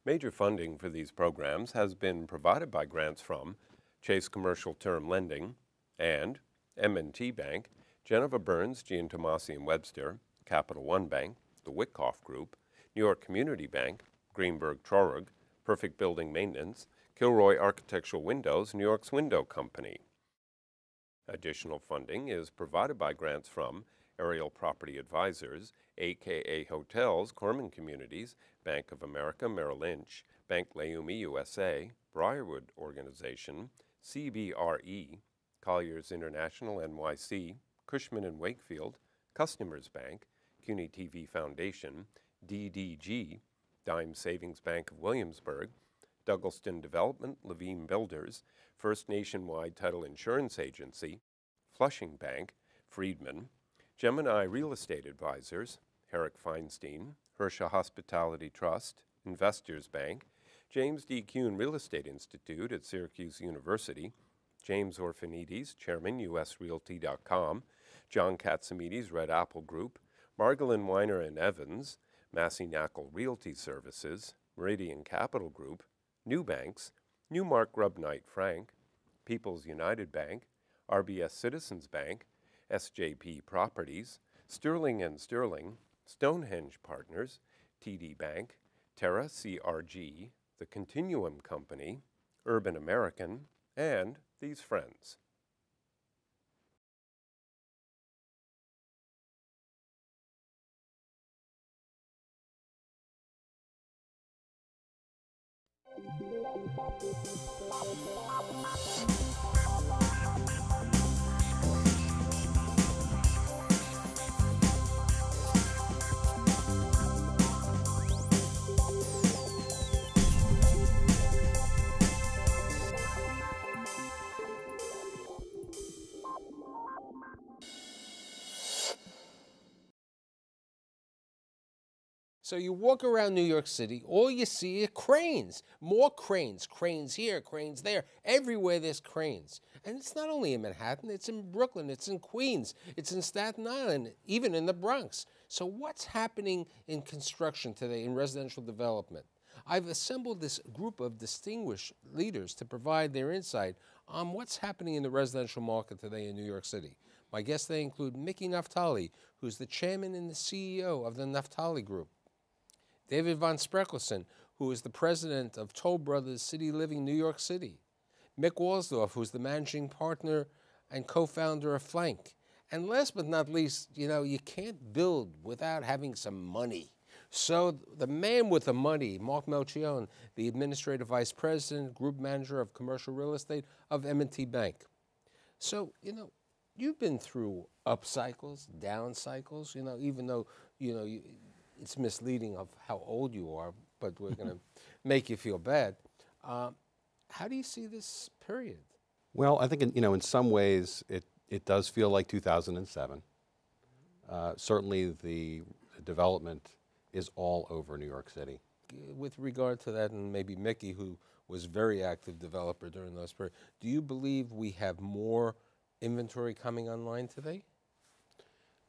Major funding for these programs has been provided by grants from Chase Commercial Term Lending and M&T Bank, Geneva Burns, Giantomasi and Webster, Capital One Bank, the Wickoff Group, New York Community Bank, Greenberg Traurig, Perfect Building Maintenance, Kilroy Architectural Windows, New York's Window Company. Additional funding is provided by grants from Aerial Property Advisors, AKA Hotels, Corman Communities, Bank of America, Merrill Lynch, Bank Leumi USA, Briarwood Organization, CBRE, Colliers International NYC, Cushman & Wakefield, Customers Bank, CUNY TV Foundation, DDG, Dime Savings Bank of Williamsburg, Douglaston Development, Levine Builders, First Nationwide Title Insurance Agency, Flushing Bank, Friedman, Gemini Real Estate Advisors, Herrick Feinstein, Hersha Hospitality Trust, Investors Bank, James D. Kuhn Real Estate Institute at Syracuse University, James Orphanides, Chairman, USRealty.com, John Katsimides, Red Apple Group, Margolin Weiner and Evans, Massey Knackle Realty Services, Meridian Capital Group, New Banks, Newmark Grubb Knight Frank, People's United Bank, RBS Citizens Bank, SJP Properties, Sterling and Sterling, Stonehenge Partners, TD Bank, Terra CRG, The Continuum Company, Urban American, and these friends. So you walk around New York City, all you see are cranes, more cranes, cranes here, cranes there. Everywhere there's cranes. And it's not only in Manhattan, it's in Brooklyn, it's in Queens, it's in Staten Island, even in the Bronx. So what's happening in construction today, in residential development? I've assembled this group of distinguished leaders to provide their insight on what's happening in the residential market today in New York City. My guests today include Miki Naftali, who's the chairman and the CEO of the Naftali Group. David von Spreckelsen, who is the president of Toll Brothers City Living New York City. Mick Walsdorf, who's the managing partner and co-founder of Flank. And last but not least, you can't build without having some money. So the man with the money, Mark Melchione, the administrative vice president, group manager of commercial real estate of M&T Bank. So, you've been through up cycles, down cycles, even though, it's misleading of how old you are, but we're going to make you feel bad. How do you see this period? Well, I think in some ways it does feel like 2007. Certainly the development is all over New York City. With regard to that, and maybe Mickey, who was very active developer during those periods, do you believe we have more inventory coming online today?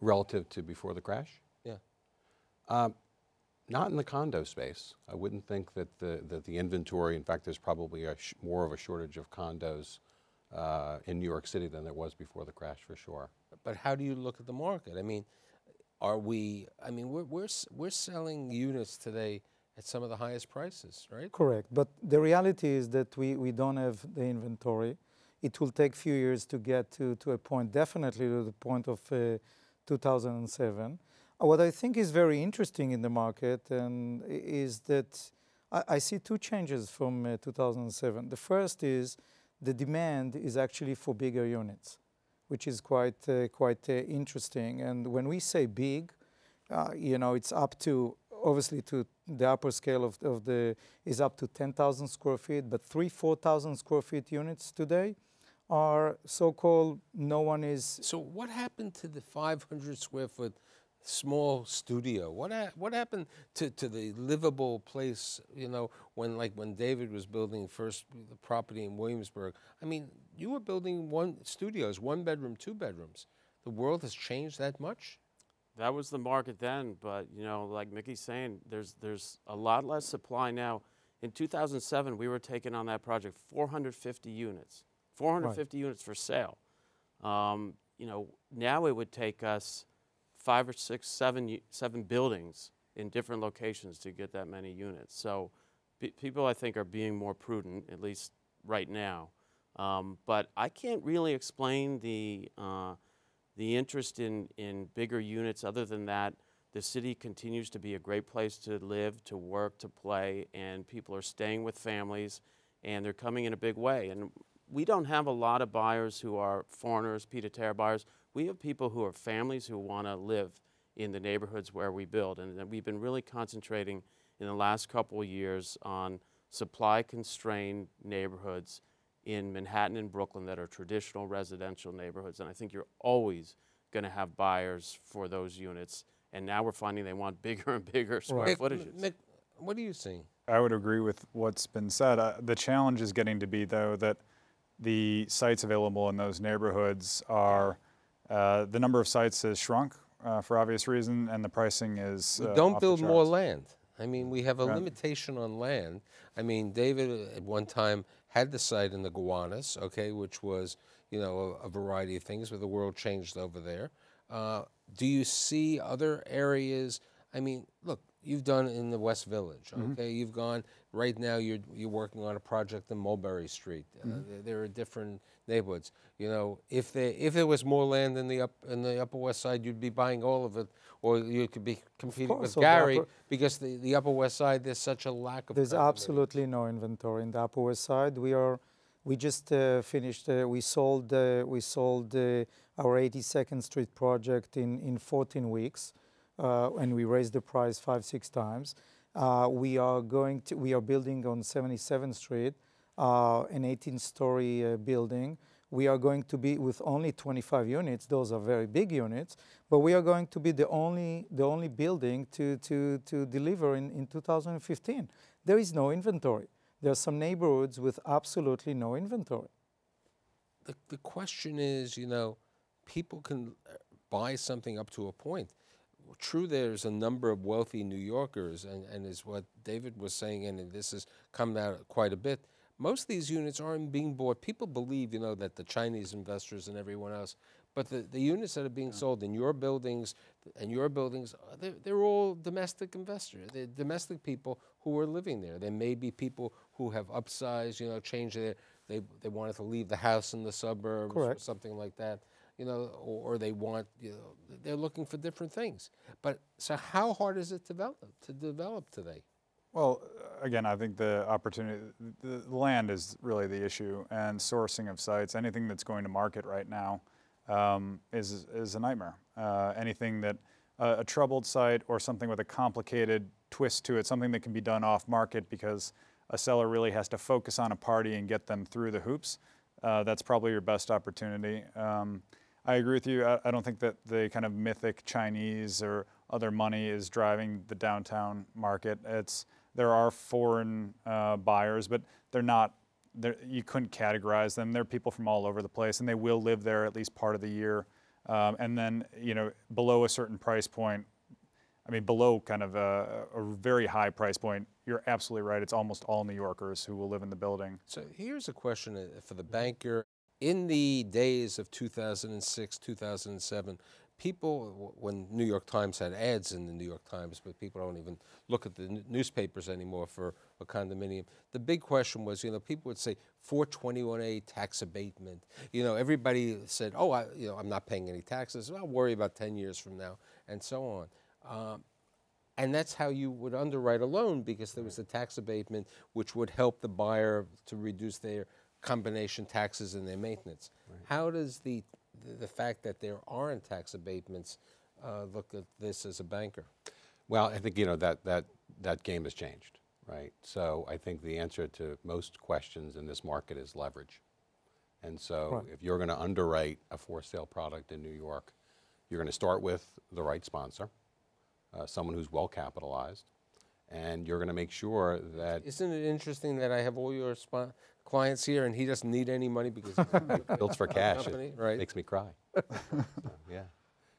Relative to before the crash? Yeah. Not in the condo space. I wouldn't think that the inventory, in fact, there's probably more of a shortage of condos in New York City than there was before the crash, for sure. But how do you look at the market? I mean, we're selling units today at some of the highest prices, right? Correct. But the reality is that we don't have the inventory. It will take a few years to get to a point, definitely to the point of 2007. What I think is very interesting in the market is that I see two changes from 2007. The first is the demand is actually for bigger units, which is quite interesting. And when we say big, it's up to, obviously, to the upper scale of is up to 10,000 square feet, but 4,000 square feet units today are so-called no one is. So what happened to the 500 square foot small studio? What happened to the livable place, when David was building first the property in Williamsburg? I mean, you were building studios, 1 bedroom, 2 bedrooms. The world has changed that much? That was the market then, but like Mickey's saying, there's a lot less supply now In 2007, we were taking on that project 450 units, 450 units for sale. You know, now it would take us 5 or 6, 7 buildings in different locations to get that many units. So people, I think, are being more prudent, at least right now. But I can't really explain the interest in bigger units. Other than that, the city continues to be a great place to live, to work, to play, and people are staying with families, and they're coming in a big way. And we don't have a lot of buyers who are foreigners, pied-à-terre buyers. We have people who are families who want to live in the neighborhoods where we build. And we've been really concentrating in the last couple of years on supply-constrained neighborhoods in Manhattan and Brooklyn that are traditional residential neighborhoods. And I think you're always going to have buyers for those units. And now we're finding they want bigger and bigger square footages. Nick, what are you seeing? I would agree with what's been said. The challenge is getting to be, though, that the sites available in those neighborhoods are, the number of sites has shrunk for obvious reason, and the pricing is Don't off the build more charts. land. I mean, we have a limitation on land. I mean, David at one time had the site in the Gowanus, okay, which was, you know, a variety of things, but the world changed over there. Do you see other areas? I mean, look, you've done in the West Village, okay? You've gone, right now you're working on a project in Mulberry Street. There are different neighborhoods. You know, if there was more land in the Upper West Side, you'd be buying all of it, or you could be competing with so Gary, because the Upper West Side, there's such a lack of There's condominiums. absolutely no inventory in the Upper West Side. We just finished. We sold our 82nd Street project in 14 weeks, and we raised the price 5-6 times. We are building on 77th Street, an 18-story building. We are going to be with only 25 units. Those are very big units, but we are going to be the only building to deliver in 2015. There is no inventory. There are some neighborhoods with absolutely no inventory. The question is, you know, people can buy something up to a point. True, there's a number of wealthy New Yorkers, and is what David was saying, and this has come out quite a bit. Most of these units aren't being bought. People believe, you know, that the Chinese investors and everyone else, but the units that are being sold in your buildings, they're all domestic investors. They're domestic people who are living there. There may be people who have upsized, you know, changed they wanted to leave the house in the suburbs or something like that, you know, or they want, you know, they're looking for different things. But so how hard is it to develop today? Well, again, I think the opportunity, the land is really the issue, and sourcing of sites, anything that's going to market right now is a nightmare. Anything that, a troubled site or something with a complicated twist to it, something that can be done off market because a seller really has to focus on a party and get them through the hoops, that's probably your best opportunity. I agree with you. I don't think that the kind of mythic Chinese or other money is driving the downtown market. There are foreign buyers, but they're not. You couldn't categorize them. They're people from all over the place, and they will live there at least part of the year. And then, you know, below a certain price point, I mean, below kind of a very high price point, you're absolutely right. It's almost all New Yorkers who will live in the building. So here's a question for the banker. In the days of 2006, 2007, people, when New York Times had ads in the New York Times, but people don't even look at the newspapers anymore for a condominium. The big question was, you know, people would say 421A tax abatement. You know, everybody said, oh, I'm not paying any taxes. I'll worry about 10 years from now, and so on. And that's how you would underwrite a loan, because there was a tax abatement which would help the buyer to reduce their combination taxes and their maintenance. Right. How does the fact that there aren't tax abatements look at this as a banker? Well, I think, you know, that game has changed, right? So I think the answer to most questions in this market is leverage. And so if you're going to underwrite a for-sale product in New York, you're going to start with the right sponsor, someone who's well capitalized, and you're going to make sure that... Isn't it interesting that I have all your clients here and he doesn't need any money because he's built for cash? company, right? Makes me cry. So, yeah.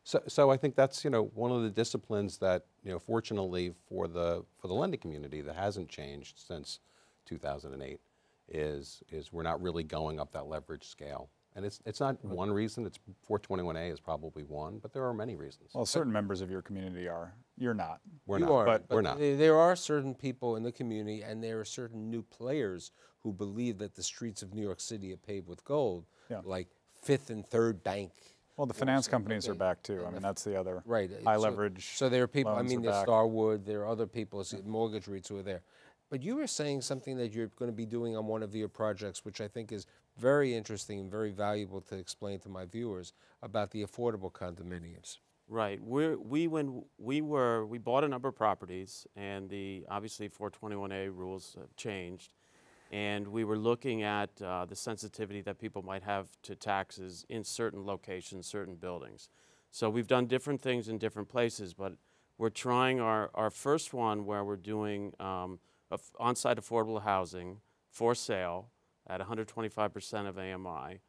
So I think that's, one of the disciplines that, fortunately for the lending community that hasn't changed since 2008 is we're not really going up that leverage scale. And it's not one reason. It's 421A is probably one, but there are many reasons. Well, certain members of your community are. You're not. We're You not. are, but we're not. There are certain people in the community, and there are certain new players who believe that the streets of New York City are paved with gold, Yeah. like Fifth and Third Bank. Well, the finance companies are back too. I mean, that's the other Right. high so, leverage. So there are people, I loans mean, are there's back. Starwood, there are other people, mortgage REITs who are there. But you were saying something that you're going to be doing on one of your projects, which I think is very interesting and very valuable to explain to my viewers about the affordable condominiums. Right. We bought a number of properties, and obviously 421A rules have changed, and we were looking at the sensitivity that people might have to taxes in certain locations, certain buildings. So we've done different things in different places, but we're trying our first one where we're doing on-site affordable housing for sale at 125% of AMI.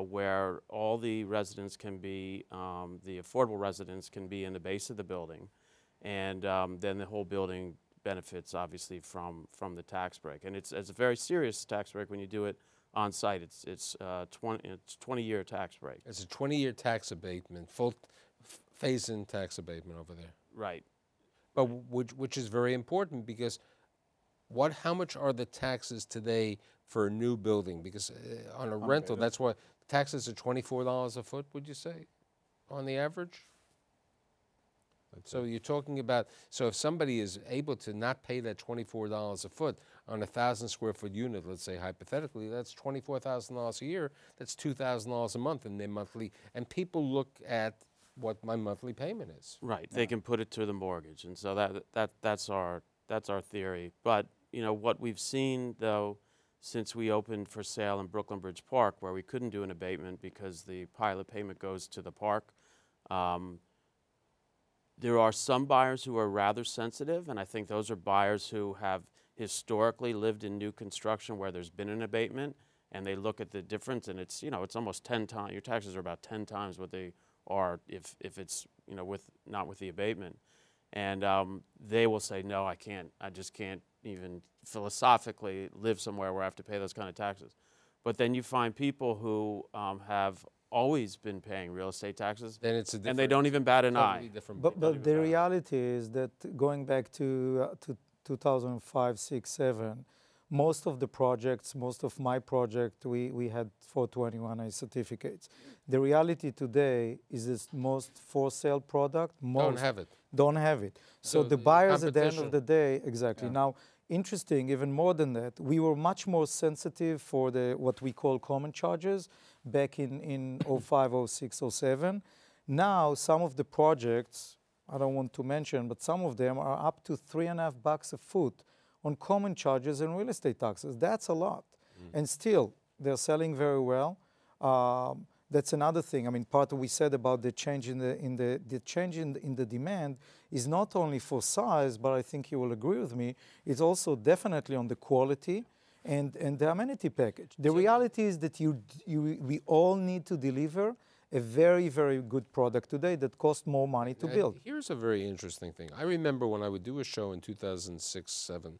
Where all the residents can be, the affordable residents can be in the base of the building, and then the whole building benefits obviously from the tax break. And it's a very serious tax break when you do it on site. It's 20-year tax break. It's a 20-year tax abatement, full phase-in tax abatement over there. Right. But which is very important because how much are the taxes today for a new building? Because on a rental, that's what taxes are $24 a foot. Would you say, on the average? So you're talking about, so if somebody is able to not pay that $24 a foot on a 1,000 square foot unit, let's say hypothetically, that's $24,000 a year. That's $2,000 a month in their monthly. And people look at what my monthly payment is. Right. They can put it to the mortgage, and so that's our theory. But what we've seen though, since we opened for sale in Brooklyn Bridge Park, where we couldn't do an abatement because the pilot payment goes to the park. There are some buyers who are rather sensitive, and I think those are buyers who have historically lived in new construction where there's been an abatement, and they look at the difference, and it's it's almost 10 times. Your taxes are about 10 times what they are if it's not with the abatement, and they will say, no, I just can't even philosophically live somewhere where I have to pay those kind of taxes. But then you find people who have always been paying real estate taxes, Then it's and they don't even bat an eye. But the reality is that going back to 2005, 6, 7, most of the projects, most of my project, we had 421A certificates. The reality today is that most for sale product, Don't have it. Don't have it. So the the buyers at the end competition. of the day, exactly. Yeah. Now, interesting, even more than that, we were much more sensitive for what we call common charges back in 05, 06, 07. Now, some of the projects, I don't want to mention, but some of them are up to $3.50 a foot on common charges and real estate taxes. That's a lot. And still, they're selling very well. That's another thing. I mean, part of what we said about the change in the demand is not only for size, but I think you will agree with me, it's also definitely on the quality and the amenity package. The reality is that we all need to deliver a very, very good product today that costs more money to build. Here's a very interesting thing. I remember when I would do a show in 2006, 7,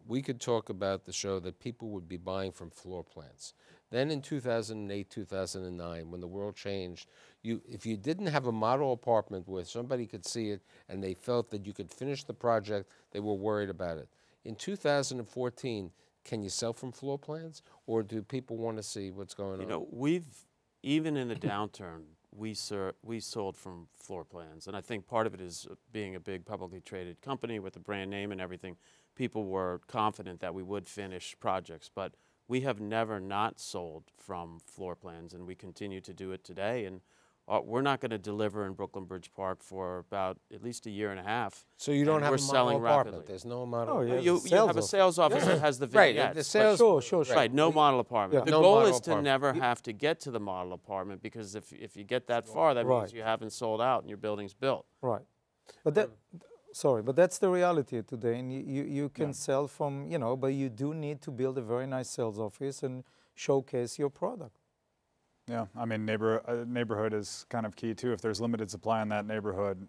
we could talk about the show that people would be buying from floor plans. Then in 2008, 2009, when the world changed, if you didn't have a model apartment where somebody could see it and they felt that you could finish the project, they were worried about it. In 2014, can you sell from floor plans, or do people want to see what's going on? Even in a downturn, we sold from floor plans, and I think part of it is being a big publicly traded company with a brand name and everything. People were confident that we would finish projects, but we have never not sold from floor plans, and we continue to do it today. And we're not going to deliver in Brooklyn Bridge Park for about at least a year and a half. So you don't have we're a model selling apartment. rapidly. There's no model. Oh, yeah. You have a sales office that has the Right, vignettes. the sales. Sure. Right, no model apartment. Yeah. The No goal model is to apartment. never have to get to the model apartment, because if you get that far, that Right. means you haven't sold out and your building's built. Right. But but that's the reality today. And you can sell from, but you do need to build a very nice sales office and showcase your product. Yeah, I mean, neighborhood is kind of key too. If there's limited supply in that neighborhood,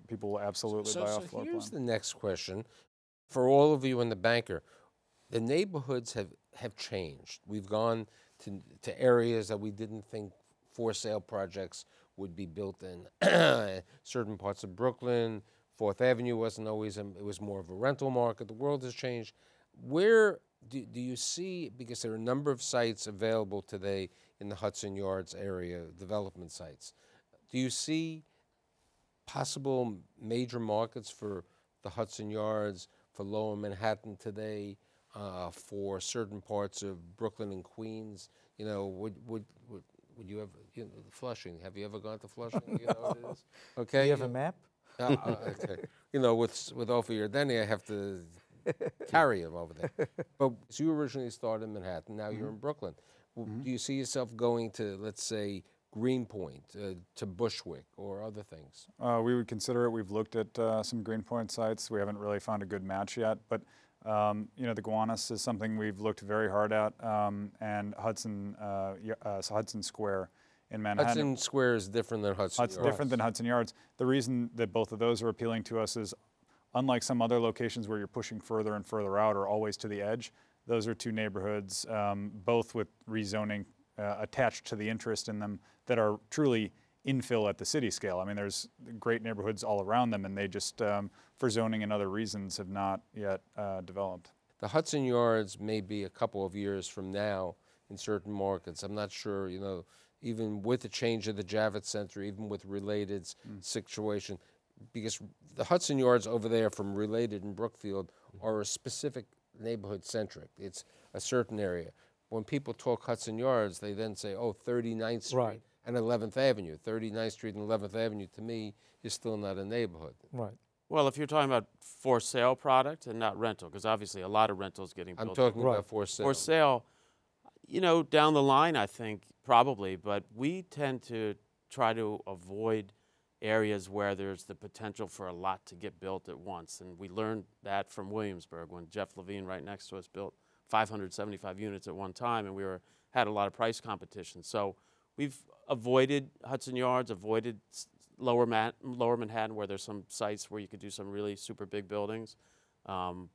people will absolutely buy off floor here's plan. the next question for all of you and the banker. The neighborhoods have changed. We've gone to areas that we didn't think for sale projects would be built in. Certain parts of Brooklyn, Fourth Avenue wasn't always, it was more of a rental market. The world has changed. Where do you see, because there are a number of sites available today in the Hudson Yards area, development sites, do you see possible major markets for the Hudson Yards, for Lower Manhattan today, for certain parts of Brooklyn and Queens? You know, would you ever, you know, Flushing? Have you ever gone to Flushing? You know what it is? Okay. Do you have a map? Okay. You know, with Ophir Yardeni, I have to carry him over there. But so you originally started in Manhattan. Now you're in Brooklyn. Do you see yourself going to, let's say, Greenpoint, to Bushwick, or other things? We would consider it. We've looked at some Greenpoint sites. We haven't really found a good match yet, but you know, the Gowanus is something we've looked very hard at, and Hudson Square in Manhattan. Hudson Square is different than Hudson Yards. Different than Hudson Yards. The reason that both of those are appealing to us is, unlike some other locations where you're pushing further and further out or always to the edge, those are two neighborhoods, both with rezoning attached to the interest in them, that are truly infill at the city scale. I mean, there's great neighborhoods all around them, and they just, for zoning and other reasons, have not yet developed. The Hudson Yards may be a couple of years from now in certain markets. I'm not sure, you know, even with the change of the Javits Center, even with Related's situation, because the Hudson Yards over there from Related and Brookfield are a specific neighborhood centric. It's a certain area. When people talk Hudson Yards, they then say, oh, 39th Street Right. and 11th Avenue. 39th Street and 11th Avenue, to me, is still not a neighborhood. Right. Well, if you're talking about for sale product and not rental, because obviously a lot of rentals getting built. I'm talking Right. about for sale. For sale, you know, down the line, I think probably, but we tend to try to avoid areas where there's the potential for a lot to get built at once. And we learned that from Williamsburg when Jeff Levine right next to us built 575 units at one time, and we had a lot of price competition. So we've avoided Hudson Yards, avoided Lower Manhattan, where there's some sites where you could do some really super big buildings. And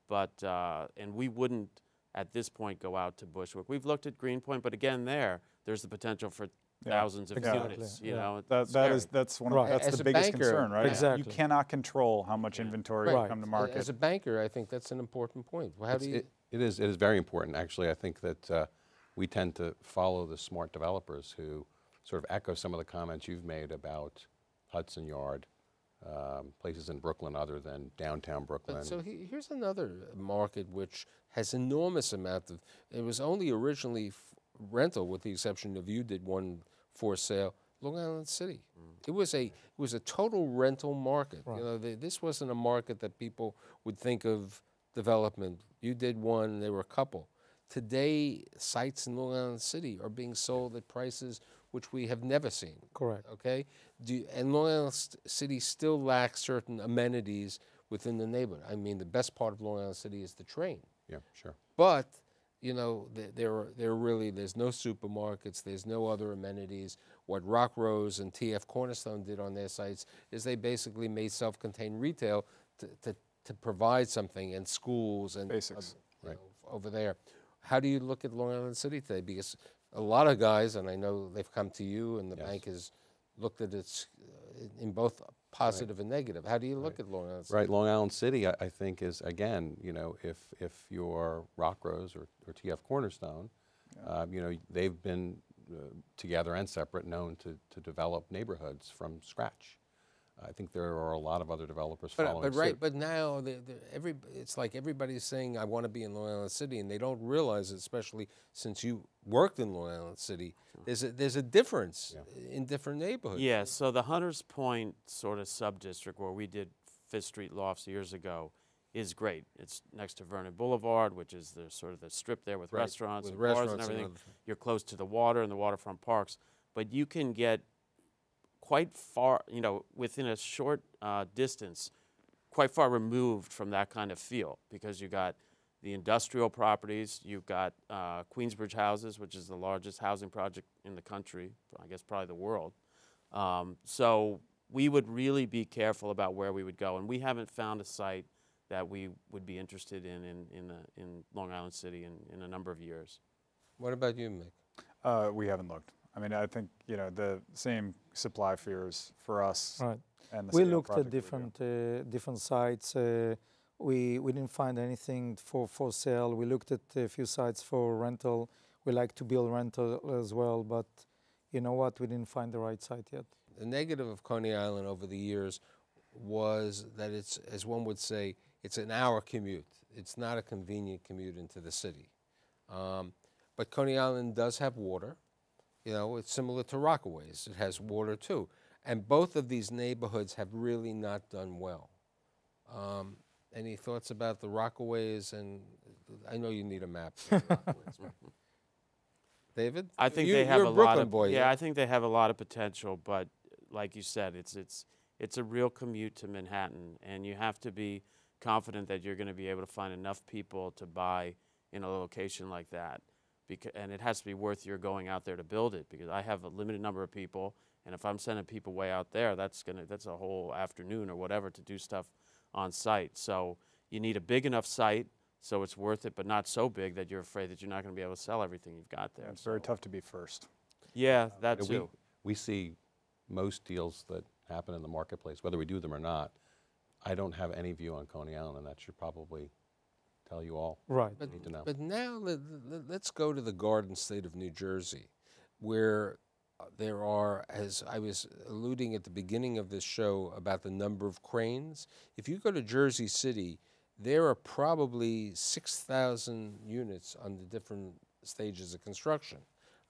we wouldn't at this point go out to Bushwick. We've looked at Greenpoint, but again, there's the potential for thousands of exactly. units. You Yeah. know, That's Right. that's As the a biggest banker, concern, right? Exactly. You cannot control how much inventory will Right. come to market. As a banker, I think that's an important point. Well, how do you? It is very important. Actually, I think that we tend to follow the smart developers who sort of echo some of the comments you've made about Hudson Yard, places in Brooklyn other than downtown Brooklyn. So here's another market which has enormous amount of. It was only originally rental, with the exception of you did one for sale. Long Island City. It was a total rental market. Right. You know, this wasn't a market that people would think of development. You did one. There were a couple. Today, sites in Long Island City are being sold at prices which we have never seen. Correct. Okay, and Long Island City still lacks certain amenities within the neighborhood. I mean, the best part of Long Island City is the train. Yeah, sure. But you know, there's no supermarkets, there's no other amenities. What Rock Rose and TF Cornerstone did on their sites is they basically made self-contained retail to provide something, and schools and Basics. you know, over there. How do you look at Long Island City today? Because a lot of guys, and I know they've come to you, and the bank has looked at it in both positive and negative. How do you look at Long Island City? Right, Long Island City, I think, is, again, you know, if you're Rock Rose or TF Cornerstone, you know, they've been together and separate known to develop neighborhoods from scratch. I think there are a lot of other developers following suit. But now it's like everybody's saying, I want to be in Long Island City, and they don't realize it, especially since you worked in Long Island City. There's a difference in different neighborhoods. Yeah, so the Hunters Point sort of sub-district where we did Fifth Street Lofts years ago is great. It's next to Vernon Boulevard, which is the sort of the strip there with restaurants and bars and everything. You're close to the water and the waterfront parks, but you can get quite far, you know, within a short distance, quite far removed from that kind of feel, because you got the industrial properties. You've got Queensbridge Houses, which is the largest housing project in the country, I guess probably the world. So we would really be careful about where we would go, and we haven't found a site that we would be interested in Long Island City in a number of years. What about you, Mick? We haven't looked. I mean, I think, you know, the same supply fears for us. Right. And the We scale looked at project we're doing. different sites. We didn't find anything for sale. We looked at a few sites for rental. We like to build rental as well, but you know what? We didn't find the right site yet. The negative of Coney Island over the years was that it's, as one would say, it's an hour commute. It's not a convenient commute into the city. But Coney Island does have water. You know, it's similar to Rockaways. It has water too. And both of these neighborhoods have really not done well. Any thoughts about the Rockaways? And I know you need a map for the Rockaways. David? I think you're they have a a lot Brooklyn of boy. yeah. I think they have a lot of potential, but like you said, it's a real commute to Manhattan, and you have to be confident that you're going to be able to find enough people to buy in a location like that. And it has to be worth your going out there to build it, because I have a limited number of people, and if I'm sending people way out there, that's a whole afternoon or whatever to do stuff on site. So you need a big enough site so it's worth it, but not so big that you're afraid that you're not going to be able to sell everything you've got there. Yeah, it's very tough to be first. Yeah, that You know, too. we see most deals that happen in the marketplace, whether we do them or not. I don't have any view on Coney Island, and that should probably tell you all. Right. you need to know. But now let's go to the Garden State of New Jersey, where there are, as I was alluding at the beginning of this show about the number of cranes. If you go to Jersey City, there are probably 6,000 units on the different stages of construction.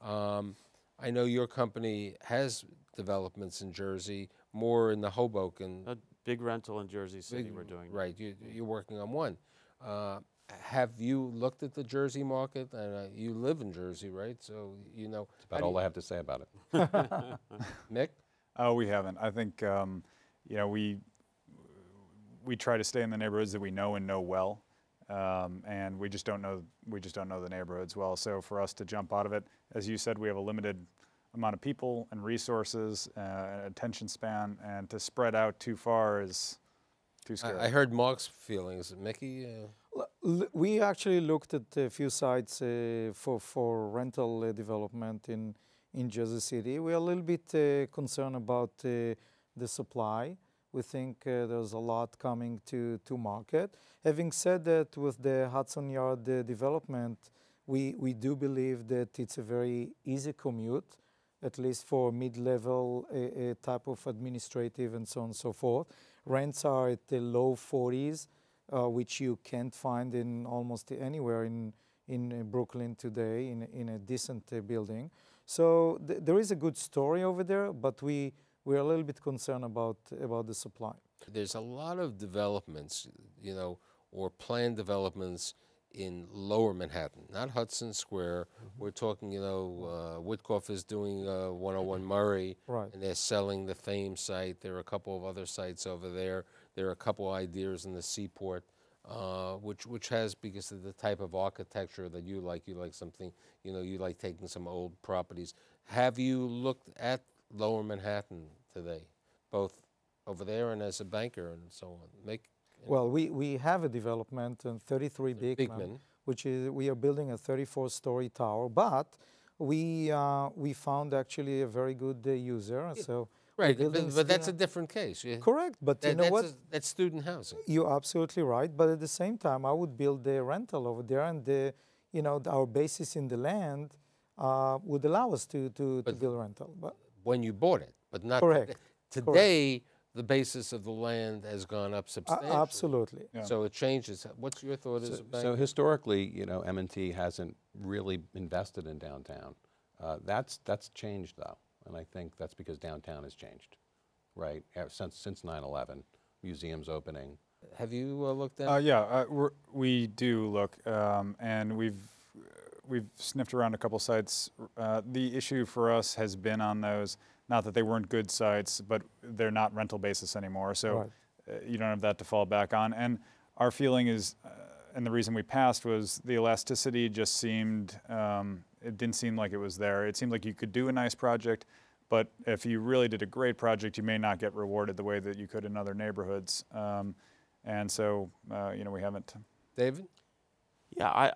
I know your company has developments in Jersey, more in the Hoboken. A big rental in Jersey City we're doing. Right, you're working on one. Have you looked at the Jersey market? And you live in Jersey, right? So you know. That's about all I have to say about it. Mick? Oh, we haven't. I think, you know, we try to stay in the neighborhoods that we know and know well, and we just don't know the neighborhoods well. So for us to jump out of it, as you said, we have a limited amount of people and resources, attention span, and to spread out too far is too scary. I heard Mark's feelings. Mickey? We actually looked at a few sites for rental development in Jersey City. We are a little bit concerned about the supply. We think there's a lot coming to market. Having said that, with the Hudson Yard development, we do believe that it's a very easy commute, at least for mid-level type of administrative and so on and so forth. Rents are at the low 40s, which you can't find in almost anywhere in Brooklyn today in a decent building. So there is a good story over there, but we're a little bit concerned about the supply. There's a lot of developments, you know, or planned developments in lower Manhattan, not Hudson Square. We're talking, you know, Woodcoff is doing 101 Murray, Right. and they're selling the Fame site. There are a couple of other sites over there. There are a couple ideas in the Seaport, which has, because of the type of architecture that you like something, you know, you like taking some old properties. Have you looked at lower Manhattan today, both over there and as a banker and so on? Well, we have a development in 33 Beekman, which is, we are building a 34-story tower, but we found actually a very good user. So right, but that's a different case. Correct, but you know what? That's student housing. You're absolutely right, but at the same time, I would build the rental over there, and you know, our basis in the land would allow us to build rental. But when you bought it, but not correct. Today. The basis of the land has gone up substantially. Absolutely. Yeah. So it changes. What's your thought as a banker? So historically, you know, M&T hasn't really invested in downtown. That's changed though, and I think that's because downtown has changed, right? Since 9/11, museums opening. Have you looked at? Yeah, we do look, and we've sniffed around a couple sites. The issue for us has been on those. Not that they weren't good sites, but they're not rental basis anymore. So Right. You don't have that to fall back on. And our feeling is, and the reason we passed was the elasticity just seemed, it didn't seem like it was there. It seemed like you could do a nice project, but if you really did a great project, you may not get rewarded the way that you could in other neighborhoods. And so, you know, we haven't. David? Yeah,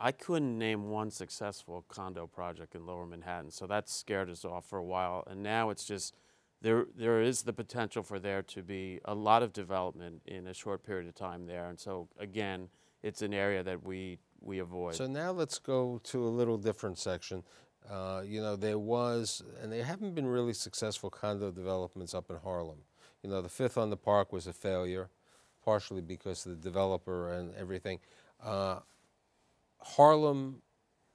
I couldn't name one successful condo project in Lower Manhattan, so that scared us off for a while. And now it's just, there is the potential for there to be a lot of development in a short period of time there. And so, again, it's an area that we avoid. So now let's go to a little different section. You know, there was, and there haven't been really successful condo developments up in Harlem. You know, the Fifth on the Park was a failure, partially because of the developer and everything. Harlem,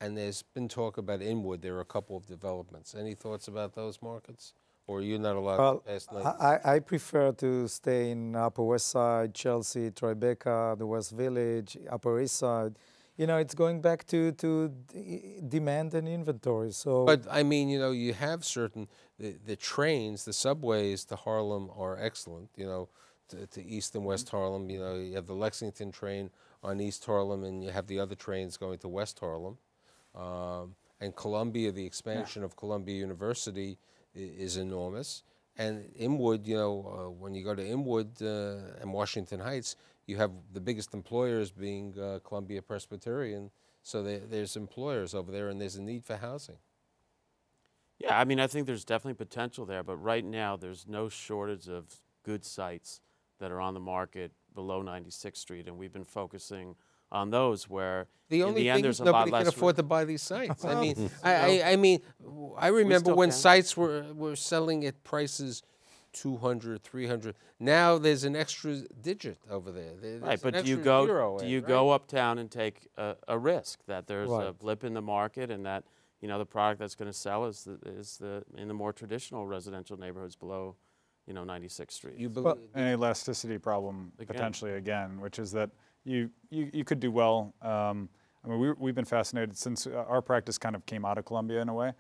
and there's been talk about Inwood. There are a couple of developments. Any thoughts about those markets? Or are you not allowed to pass nights? I prefer to stay in Upper West Side, Chelsea, Tribeca, the West Village, Upper East Side. You know, it's going back to demand and inventory. So, But I mean, you know, you have certain the trains, the subways to Harlem are excellent. You know, to East and West Harlem. You know, you have the Lexington train on East Harlem, and you have the other trains going to West Harlem. And Columbia, the expansion of Columbia University is enormous. And Inwood, you know, when you go to Inwood and Washington Heights, you have the biggest employers being Columbia Presbyterian. So there's employers over there, and there's a need for housing. Yeah, I mean, I think there's definitely potential there, but right now there's no shortage of good sites that are on the market below 96th Street, and we've been focusing on those where The in only the end thing there's is a lot nobody less can afford to buy these sites. I mean, I We remember still when can. sites were selling at prices 200, 300. Now there's an extra digit over there. There's Right, an but do you extra zero do in, you right? go uptown and take a risk that there's a Right. blip in the market and that, you know, the product that's going to sell is in the more traditional residential neighborhoods below, you know, 96th Street. You Well, believe, An elasticity problem Again. potentially again, which is that you could do well. I mean, we've been fascinated since our practice kind of came out of Columbia in a way,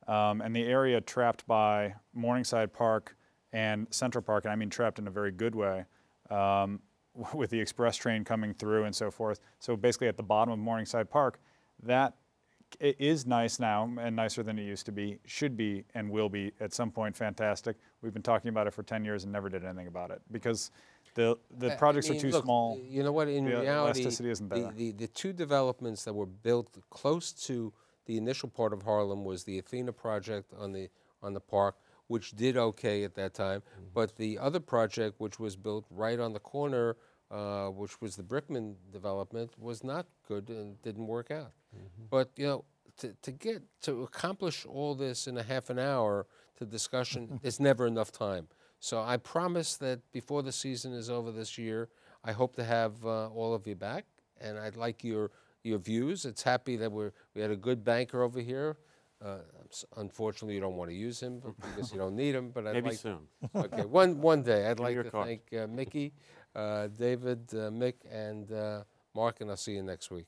and the area trapped by Morningside Park and Central Park, and I mean trapped in a very good way, with the express train coming through and so forth. So basically at the bottom of Morningside Park, that it is nice now and nicer than it used to be, should be and will be at some point fantastic. We've been talking about it for 10 years and never did anything about it because the projects I mean, are too look, small. You know what? In The reality, elasticity isn't there. the two developments that were built close to the initial part of Harlem was the Athena project on the park, which did okay at that time. But the other project, which was built right on the corner, which was the Brickman development, was not good and didn't work out. But you know, to accomplish all this in a half an hour to discussion, there's never enough time. So I promise that before the season is over this year, I hope to have all of you back, and I'd like your views. It's happy that we had a good banker over here. Unfortunately, you don't want to use him because you don't need him. But I'd Maybe like soon. Okay, one day. I'd me like your to card. thank Mickey, David, Mick, and Mark, and I'll see you next week.